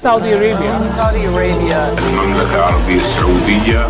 Saudi Arabia. المملكة العربية السعودية.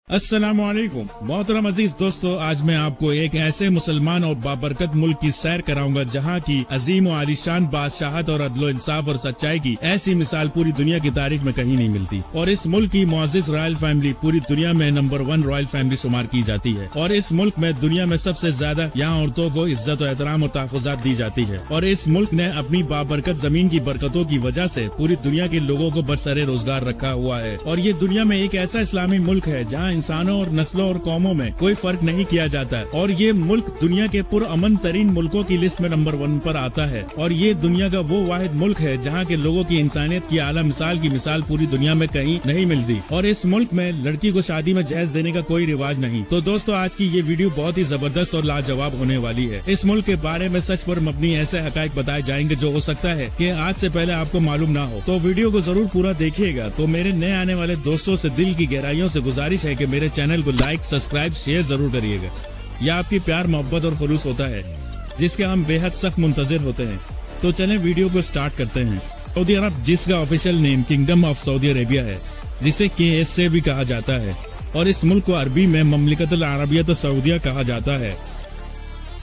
अस्सलामुअलैकुम मोहतरम अजीज दोस्तों, आज मैं आपको एक ऐसे मुसलमान और बाबरकत मुल्क की सैर कराऊंगा जहां की अजीम और आलिशान बादशाहत और अदलो इंसाफ और सच्चाई की ऐसी मिसाल पूरी दुनिया की तारीख में कहीं नहीं मिलती। और इस मुल्क की मुअज़्ज़िज़ रॉयल फैमिली पूरी दुनिया में नंबर 1 रॉयल फैमिली शुमार की जाती है। और इस मुल्क में दुनिया में सबसे ज्यादा यहाँ औरतों को इज्जत और एहतराम और तहफ़्फ़ुज़ात दी जाती है। और इस मुल्क ने अपनी बाबरकत जमीन की बरकतों की वजह से पूरी दुनिया के लोगों को बरसरे रोजगार रखा हुआ है। और ये दुनिया में एक ऐसा इस्लामी मुल्क है जहाँ इंसानों और नस्लों और कौमों में कोई फर्क नहीं किया जाता है। और ये मुल्क दुनिया के पुरअमन तरीन मुल्कों की लिस्ट में नंबर 1 पर आता है। और ये दुनिया का वो वाहिद मुल्क है जहाँ के लोगों की इंसानियत की आला मिसाल की मिसाल पूरी दुनिया में कहीं नहीं मिलती। और इस मुल्क में लड़की को शादी में जहेज देने का कोई रिवाज नहीं। तो दोस्तों, आज की ये वीडियो बहुत ही जबरदस्त और लाजवाब होने वाली है। इस मुल्क के बारे में सच पर मबनी ऐसे हकायक बताए जाएंगे जो हो सकता है कि आज से पहले आपको मालूम ना हो। तो वीडियो को जरूर पूरा देखिएगा। तो मेरे नए आने वाले दोस्तों से दिल की गहराइयों से गुजारिश है कि मेरे चैनल को लाइक, सब्सक्राइब, शेयर जरूर करिएगा। यह आपकी प्यार, मोहब्बत और खुलूस होता है जिसके हम बेहद सख्त मुंतजिर होते हैं। तो चलें वीडियो को स्टार्ट करते हैं। सऊदी अरब, जिसका official name kingdom of Saudi Arabia है, जिसे KSA भी कहा जाता है, और इस मुल्क को अरबी में ममलिकतुल अरबियत सऊदिया कहा जाता है।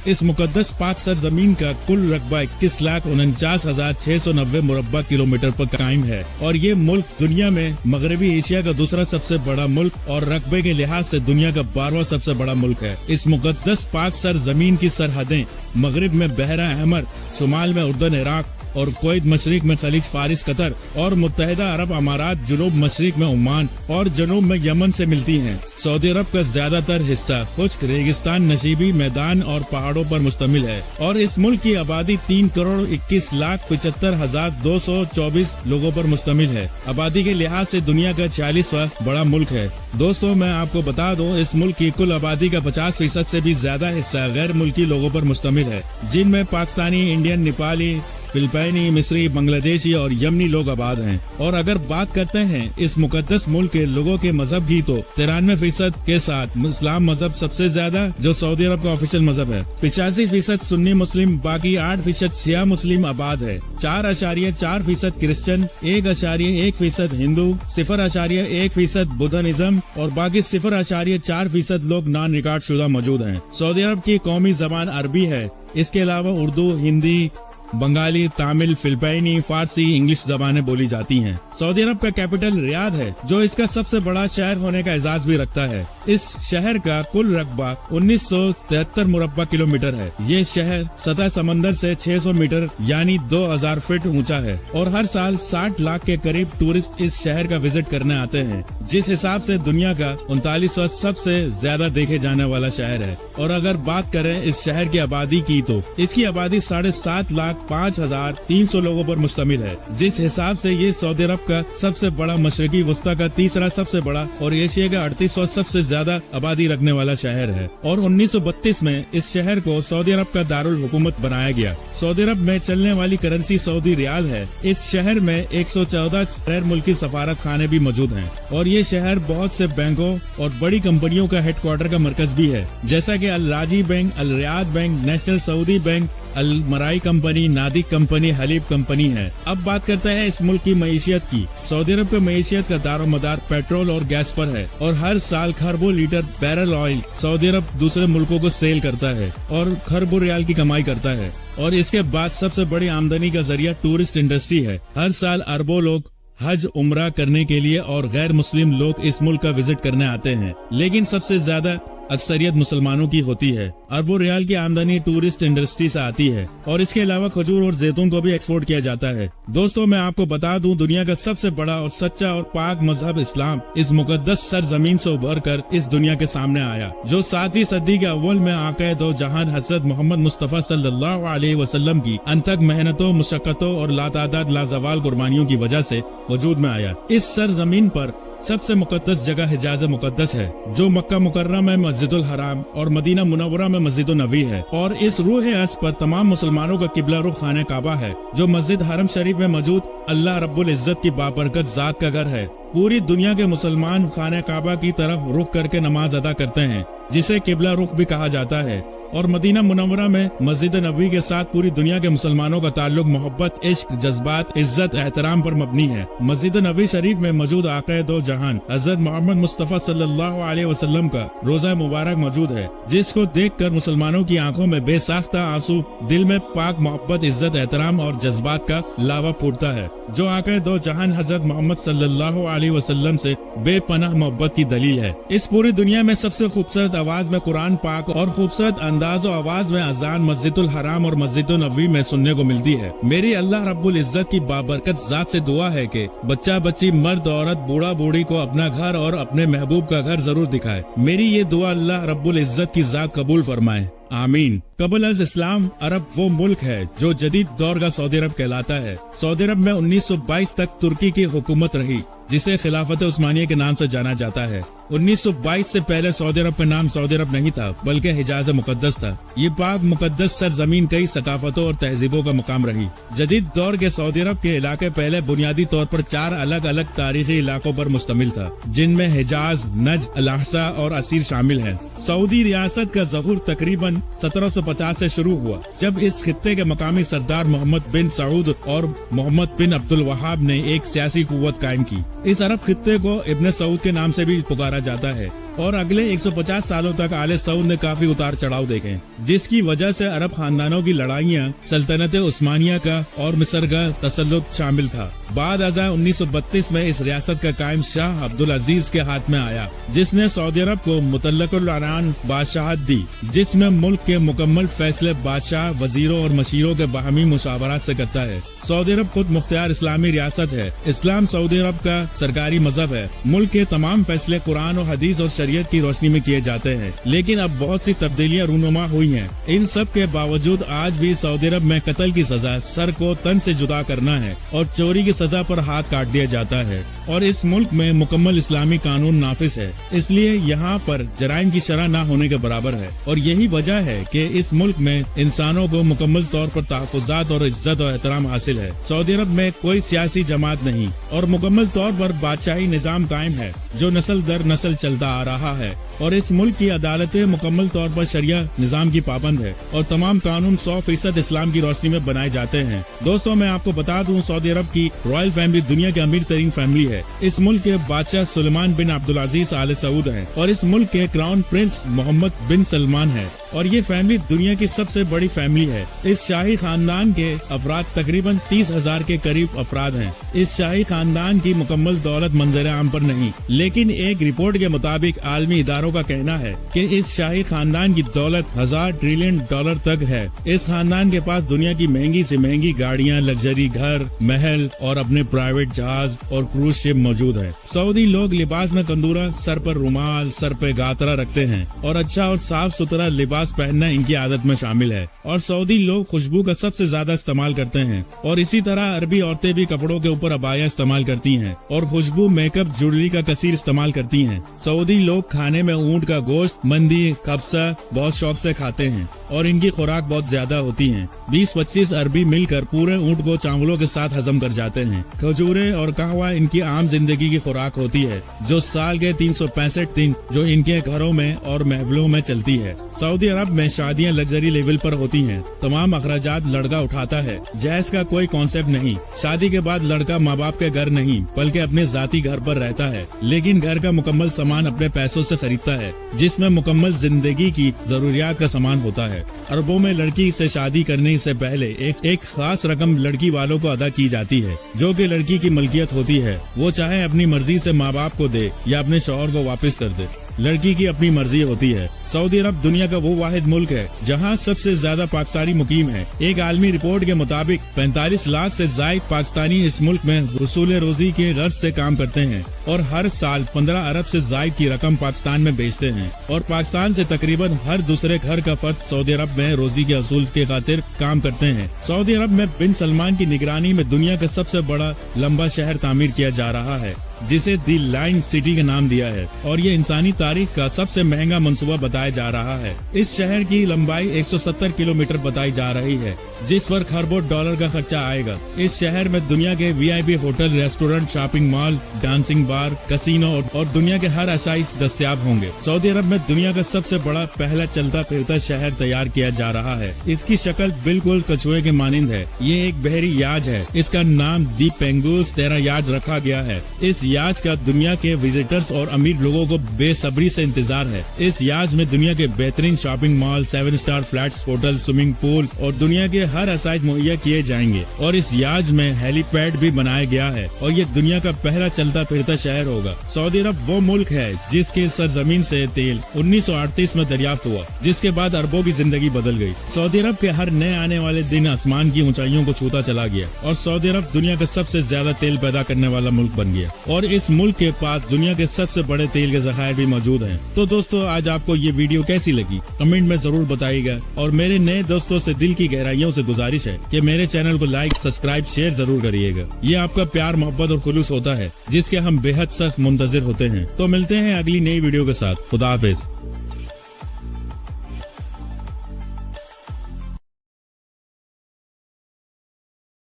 इस मुकद्दस पाक सरजमीन का कुल रकबा 21,49,690 मुरब्बा किलोमीटर पर कायम है। और ये मुल्क दुनिया में मगरबी एशिया का दूसरा सबसे बड़ा मुल्क और रकबे के लिहाज से दुनिया का 12वां सबसे बड़ा मुल्क है। इस मुकद्दस पाक सरजमीन की सरहदें मगरिब में बहरा अहमर, शुमाल में उर्दन इराक और कुवैत, मशरिक में खलीज फारिस कतर और मुत्तहिदा अरब अमारात, जुनूब मशरिक में ओमान और जनूब में यमन से मिलती हैं। सऊदी अरब का ज्यादातर हिस्सा खुश्क रेगिस्तान, नशीबी मैदान और पहाड़ों पर मुश्तमिल है। और इस मुल्क की आबादी 3,21,75,224 लोगों पर मुश्तमिल है। आबादी के लिहाज से दुनिया का 46वां बड़ा मुल्क है। दोस्तों, मैं आपको बता दूं, इस मुल्क की कुल आबादी का 50% से भी ज्यादा हिस्सा गैर मुल्की लोगों पर मुश्तमिल है, जिनमें पाकिस्तानी, इंडियन, नेपाली, फिलिपाइनी, मिस्री, बांग्लादेशी और यमनी लोग आबाद हैं। और अगर बात करते हैं इस मुकद्दस मुल्क के लोगों के मजहब की, तो 93% के साथ इस्लाम मजहब सबसे ज्यादा जो सऊदी अरब का ऑफिशियल मजहब है। 85% सुन्नी मुस्लिम, बाकी 8% शिया मुस्लिम आबाद है। 4.4% क्रिश्चियन, 1.1% हिंदू, 0.1% बुद्धिज्म और बाकी 0.4% लोग नॉन रिकॉर्ड शुदा मौजूद हैं। सऊदी अरब की कौमी जबान अरबी है। इसके अलावा उर्दू, हिंदी, बंगाली, तमिल, फिलिपाइनी, फारसी, इंग्लिश जबानें बोली जाती हैं। सऊदी अरब का कैपिटल रियाद है, जो इसका सबसे बड़ा शहर होने का एजाज भी रखता है। इस शहर का कुल रकबा 1973 मुरब्बा किलोमीटर है। ये शहर सतह समंदर से 600 मीटर यानी 2000 फीट ऊंचा है। और हर साल 60 लाख के करीब टूरिस्ट इस शहर का विजिट करने आते हैं, जिस हिसाब से दुनिया का 39वां सबसे ज्यादा देखे जाने वाला शहर है। और अगर बात करें इस शहर की आबादी की, तो इसकी आबादी 7,05,300 लोगों पर मुश्तमिल है, जिस हिसाब से ये सऊदी अरब का सबसे बड़ा, मशरकी वस्ता का तीसरा सबसे बड़ा और एशिया का 38वां सबसे ज्यादा आबादी रखने वाला शहर है। और 1932 में इस शहर को सऊदी अरब का दारुल हुकूमत बनाया गया। सऊदी अरब में चलने वाली करेंसी सऊदी रियाल है। इस शहर में 114 गैर मुल्की सफारत खाने भी मौजूद हैं। और ये शहर बहुत से बैंकों और बड़ी कंपनियों का हेडक्वार्टर का मरकज भी है, जैसा कि Al Rajhi bank, Al Riyad bank, national Saudi bank, Al Marai company, Nadec company, Haleeb company है। अब बात करते हैं इस मुल्क की मईशियत की। सऊदी अरब का मईशियत का दारोमदार पेट्रोल और गैस पर है। और हर साल खरबों लीटर बैरल ऑयल सऊदी अरब दूसरे मुल्कों को सेल करता है और खरबों रियाल की कमाई करता है। और इसके बाद सबसे बड़ी आमदनी का जरिया टूरिस्ट इंडस्ट्री है। हर साल अरबों लोग हज उम्रा करने के लिए और गैर मुस्लिम लोग इस मुल्क का विजिट करने आते हैं, लेकिन सबसे ज्यादा अक्सरियत मुसलमानों की होती है। अरबों रियाल की आमदनी टूरिस्ट इंडस्ट्री से आती है। और इसके अलावा खजूर और जैतून को भी एक्सपोर्ट किया जाता है। दोस्तों, मैं आपको बता दूं, दुनिया का सबसे बड़ा और सच्चा और पाक मजहब इस्लाम इस मुकद्दस सरजमीन से उभर कर इस दुनिया के सामने आया, जो 7वीं सदी के अव्वल में आक़ाए दो जहान हज़रत मोहम्मद मुस्तफ़ा सल्लल्लाहु अलैहि वसल्लम की अनथक मेहनतों, मुशक्क़तों और लातादाद लाजवाल कुर्बानियों की वजह से वजूद में आया। इस सरजमीन पर सबसे मुकद्दस जगह हिजाज मुकद्दस है, जो मक्का मुकर्रम में मस्जिदुल हराम और मदीना मुनव्वरा में मस्जिद नबी है। और इस रूह अर्ज़ पर तमाम मुसलमानों का किबला रुख खाने काबा है, जो मस्जिद हरम शरीफ में मौजूद अल्लाह रब्बुल इज्जत की बाबरकत जात का घर है। पूरी दुनिया के मुसलमान खाना काबा की तरफ रुख करके नमाज अदा करते हैं, जिसे किबला रुख भी कहा जाता है। और मदीना मुनव्वरा में मस्जिद नबवी के साथ पूरी दुनिया के मुसलमानों का ताल्लुक मोहब्बत, इश्क, जज्बात, इज्जत, एहतराम पर मबनी है। मस्जिद नबवी शरीफ में मौजूद आक़ाए दो जहान हज़रत मोहम्मद मुस्तफ़ा सल्लल्लाहु अलैहि वसल्लम का रोज़ा मुबारक मौजूद है, जिसको देखकर मुसलमानों की आंखों में बेसाख्ता आंसू, दिल में पाक मोहब्बत, इज्जत, एहतराम और जज्बात का लावा फूटता है, जो आक़ाए दो जहान हज़रत मोहम्मद सल्लल्लाहु अलैहि वसल्लम से बेपनाह मोहब्बत की दलील है। इस पूरी दुनिया में सबसे खूबसूरत आवाज में कुरान पाक और खूबसूरत अंदाज और आवाज में अजान मस्जिदुल हराम और मस्जिदुल नबवी में सुनने को मिलती है। मेरी अल्लाह रब्बुल इज्जत की बाबरकत जात से दुआ है कि बच्चा बच्ची, मर्द औरत, बूढ़ा बूढ़ी को अपना घर और अपने महबूब का घर जरूर दिखाए। मेरी ये दुआ अल्लाह रब्बुल इज्जत की जात कबूल फरमाए, आमीन। कबल अज इस्लाम अरब वो मुल्क है जो जदीद दौर का सऊदी अरब कहलाता है। सऊदी अरब में 1922 तक तुर्की की हुकूमत रही, जिसे खिलाफत उस्मानिया के नाम से जाना जाता है। 1922 से पहले सऊदी अरब का नाम सऊदी अरब नहीं था, बल्कि हिजाज मुकद्दस था। ये पाक मुकद्दस सरजमीन कई सकाफतों और तहजीबों का मकाम रही। जदीद दौर के सऊदी अरब के इलाके पहले बुनियादी तौर पर 4 अलग अलग तारीखी इलाकों पर मुश्तमिल था, जिनमें हिजाज, नज्द, अल-अहसा और असीर शामिल हैं। सऊदी रियासत का ज़हूर तकरीबन 1750 से शुरू हुआ, जब इस खित्ते के मकामी सरदार मोहम्मद बिन सऊद और मोहम्मद बिन अब्दुल वहाब ने एक सियासी कुव्वत कायम की। इस अरब खित्ते को इब्न सऊद के नाम से भी पुकारा जाता है और अगले 150 सालों तक आले सऊद ने काफी उतार चढ़ाव देखे, जिसकी वजह से अरब खानदानों की लड़ाइयाँ, सल्तनत उस्मानिया का और मिस्र का तसल्लुत शामिल था। बाद अज़ा 1932 में इस रियासत का कायम शाह अब्दुल अजीज के हाथ में आया, जिसने सऊदी अरब को मुतल्लकुल अरान बादशाहत दी, जिसमें मुल्क के मुकम्मल फैसले बादशाह, वजीरों और मशीरों के बाहमी मुशावरात से करता है। सऊदी अरब खुद मुख्तियार इस्लामी रियासत है। इस्लाम सऊदी अरब का सरकारी मजहब है। मुल्क के तमाम फैसले कुरान और हदीस और शरीयत की रोशनी में किए जाते हैं, लेकिन अब बहुत सी तब्दीलियां रूनुमा हुई हैं। इन सब के बावजूद आज भी सऊदी अरब में कत्ल की सजा, सर को तन से जुदा करना है और चोरी की सजा पर हाथ काट दिया जाता है। और इस मुल्क में मुकम्मल इस्लामी कानून नाफिज है, इसलिए यहाँ पर जराइम की शरह ना होने के बराबर है। और यही वजह है कि इस मुल्क में इंसानों को मुकम्मल तौर पर तहफ़्फ़ुज़ात और इज्जत और एहतराम हासिल है। सऊदी अरब में कोई सियासी जमात नहीं और मुकम्मल तौर पर बादशाही निज़ाम कायम है, जो नस्ल दर नस्ल चलता आ रहा है। और इस मुल्क की अदालतें मुकम्मल तौर पर शरिया निज़ाम की पाबंद है और तमाम कानून 100% इस्लाम की रोशनी में बनाए जाते हैं। दोस्तों, मैं आपको बता दूं, सऊदी अरब की रॉयल फैमिली दुनिया की अमीर तरीन फैमिली है। इस मुल्क के बादशाह सुलेमान बिन अब्दुल अजीज आले सऊद हैं और इस मुल्क के क्राउन प्रिंस मोहम्मद बिन सलमान है और ये फैमिली दुनिया की सबसे बड़ी फैमिली है। इस शाही खानदान के अफराद तकरीबन 30,000 के करीब अफराद हैं। इस शाही खानदान की मुकम्मल दौलत मंजर आम पर नहीं, लेकिन एक रिपोर्ट के मुताबिक आलमी इदारों का कहना है कि इस शाही खानदान की दौलत 1000 ट्रिलियन डॉलर तक है। इस खानदान के पास दुनिया की महंगी से महंगी गाड़ियाँ, लग्जरी घर, महल और अपने प्राइवेट जहाज और क्रूज शिप मौजूद है। सऊदी लोग लिबास में कंदूरा, सर पर रुमाल, सर पे गातरा रखते हैं और अच्छा और साफ सुथरा लिबास पहनना इनकी आदत में शामिल है। और सऊदी लोग खुशबू का सबसे ज्यादा इस्तेमाल करते हैं और इसी तरह अरबी औरतें भी कपड़ों के ऊपर अबाया इस्तेमाल करती हैं और खुशबू, मेकअप, ज्वेलरी का कसीर इस्तेमाल करती हैं। सऊदी लोग खाने में ऊंट का गोश्त, मंदी, कब्सा बहुत शौक से खाते हैं और इनकी खुराक बहुत ज्यादा होती है। 20-25 अरबी मिलकर पूरे ऊंट को चावलों के साथ हजम कर जाते हैं। खजूरें और कहवा इनकी आम जिंदगी की खुराक होती है, जो साल के 365 दिन जो इनके घरों में और महफिलों में चलती है। सऊदी अरब में शादियां लग्जरी लेवल पर होती हैं। तमाम अखराजात लड़का उठाता है। जहेज का कोई कॉन्सेप्ट नहीं। शादी के बाद लड़का माँ बाप के घर नहीं, बल्कि अपने जाती घर पर रहता है, लेकिन घर का मुकम्मल सामान अपने पैसों से खरीदता है, जिसमें मुकम्मल जिंदगी की जरूरियात का सामान होता है। अरबों में लड़की से शादी करने से पहले एक खास रकम लड़की वालों को अदा की जाती है, जो कि लड़की की मलकियत होती है। वो चाहे अपनी मर्जी से माँ बाप को दे या अपने शौहर को वापस कर दे, लड़की की अपनी मर्जी होती है। सऊदी अरब दुनिया का वो वाहिद मुल्क है जहाँ सबसे ज्यादा पाकिस्तानी मुकीम है। एक आलमी रिपोर्ट के मुताबिक 45 लाख से ज्यादा पाकिस्तानी इस मुल्क में हुसूल रोजी के गर्ज से काम करते हैं और हर साल 15 अरब से ज्यादा की रकम पाकिस्तान में बेचते हैं। और पाकिस्तान से तकरीबन हर दूसरे घर का फर्द सऊदी अरब में रोजी के असूल के खातिर काम करते हैं। सऊदी अरब में बिन सलमान की निगरानी में दुनिया का सबसे बड़ा लंबा शहर तामीर किया जा रहा है। जिसे दी लाइन सिटी का नाम दिया है और ये इंसानी तारीख का सबसे महंगा मंसूबा बताया जा रहा है। इस शहर की लंबाई 170 किलोमीटर बताई जा रही है, जिस पर खरबों डॉलर का खर्चा आएगा। इस शहर में दुनिया के VIP hotel, restaurant, shopping mall, dancing bar, casino और दुनिया के हर आसाइश दस्तयाब होंगे। सऊदी अरब में दुनिया का सबसे बड़ा पहला चलता फिरता शहर तैयार किया जा रहा है। इसकी शक्ल बिल्कुल कछुए के मानिंद है। ये एक बहरी याज है। इसका नाम दी पेंगूस तेरा याज रखा गया है। इस याज का दुनिया के विजिटर्स और अमीर लोगों को बेसब्री से इंतजार है। इस याज में दुनिया के बेहतरीन shopping mall, 7 star flats, hotel, swimming pool और दुनिया के हर आसाइश मुहैया किए जाएंगे और इस याज में हेलीपैड भी बनाया गया है और ये दुनिया का पहला चलता फिरता शहर होगा। सऊदी अरब वो मुल्क है जिसके सरजमीन से तेल 1938 में दरियाफ्त हुआ, जिसके बाद अरबों की जिंदगी बदल गई। सऊदी अरब के हर नए आने वाले दिन आसमान की ऊंचाइयों को छूता चला गया और सऊदी अरब दुनिया का सबसे ज्यादा तेल पैदा करने वाला मुल्क बन गया और इस मुल्क के पास दुनिया के सबसे बड़े तेल के ज़खायर भी मौजूद हैं। तो दोस्तों, आज आपको ये वीडियो कैसी लगी कमेंट में जरूर बताइएगा और मेरे नए दोस्तों से दिल की गहराइयों से गुजारिश है कि मेरे चैनल को लाइक, सब्सक्राइब, शेयर जरूर करिएगा। ये आपका प्यार, मोहब्बत और खुलूस होता है जिसके हम बेहद सख्त मुंतजिर होते हैं। तो मिलते हैं अगली नई वीडियो के साथ। खुदा हाफिज।